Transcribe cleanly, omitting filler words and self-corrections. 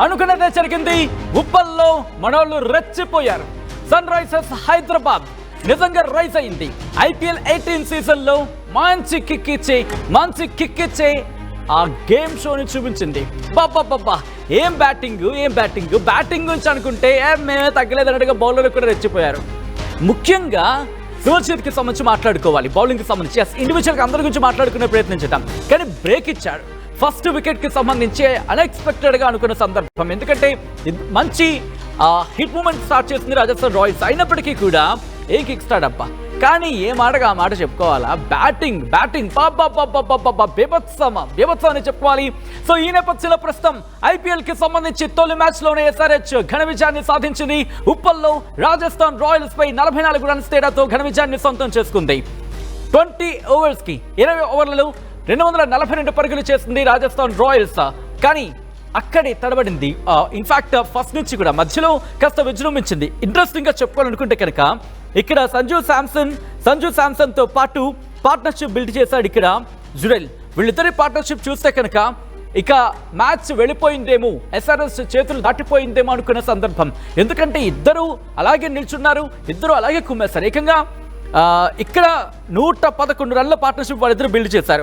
అనుకున్నదే జరిగింది. ఉప్పల్లో మనోళ్ళు రెచ్చిపోయారు. సన్ రైజర్స్ హైదరాబాద్ నిజంగా రైజ్ అయింది. ఐపీఎల్ 18 సీజన్లో మంచి కిక్ ఇచ్చే ఆ గేమ్ షోని చూపించింది. బాబా ఏం బ్యాటింగ్ గురించి అనుకుంటే మేమే తగ్గలేదన్నట్టుగా బౌలర్లు కూడా రెచ్చిపోయారు. ముఖ్యంగా శివచేత్కి సంబంధించి మాట్లాడుకోవాలి. బౌలింగ్కి సంబంధించి ఇండివిజువల్గా అందరి గురించి మాట్లాడుకునే ప్రయత్నం చేద్దాం. కానీ బ్రేక్ ఇచ్చాడు. ఫస్ట్ వికెట్కి సంబంధించి అన్ఎక్స్పెక్టెడ్గా అనుకున్న సందర్భం. ఎందుకంటే మంచి హిట్ మూమెంట్ స్టార్ట్ చేసింది రాజస్థాన్ రాయల్స్. అయినప్పటికీ కూడా ఏం కిక్ స్టార్ట్ అబ్బా. కానీ ఏ మాటగా ఆ మాట చెప్పుకోవాలా. బ్యాటింగ్ బీభత్సం అని చెప్పుకోవాలి. సో ఈ నేపథ్యంలో ప్రస్తుతం ఐపీఎల్ కి సంబంధించి తొలి మ్యాచ్ లోనే ఎస్ఆర్హెచ్ ఘన విజయాన్ని సాధించింది. ఉప్పల్లో రాజస్థాన్ రాయల్స్ పై 44 రన్స్ తేడాతో ఘన విజయాన్ని సొంతం చేసుకుంది. 20 ఓవర్స్ కి 20 ఓవర్లలో 242 పరుగులు చేసింది రాజస్థాన్ రాయల్స్. కానీ అక్కడే తడబడింది. ఇన్ఫాక్ట్ ఫస్ట్ నుంచి కూడా మధ్యలో కాస్త విజృంభించింది. ఇంట్రెస్టింగ్ గా చెప్పుకోవాలనుకుంటే కనుక ఇక్కడ సంజు శాంసన్ తో పాటు పార్ట్నర్షిప్ బిల్డ్ చేశాడు ఇక్కడ జురెల్. వీళ్ళిద్దరి పార్ట్నర్షిప్ చూస్తే కనుక ఇక మ్యాచ్ వెళ్ళిపోయిందేమో, ఎస్ఆర్ఎస్ చేతులు దాటిపోయిందేమో అనుకున్న సందర్భం. ఎందుకంటే ఇద్దరు అలాగే నిల్చున్నారు, ఇద్దరు అలాగే కుమ్మేశారు. ఏకంగా ఇక్కడ 111 రన్ల పార్ట్నర్షిప్ వాళ్ళిద్దరు బిల్డ్ చేశారు.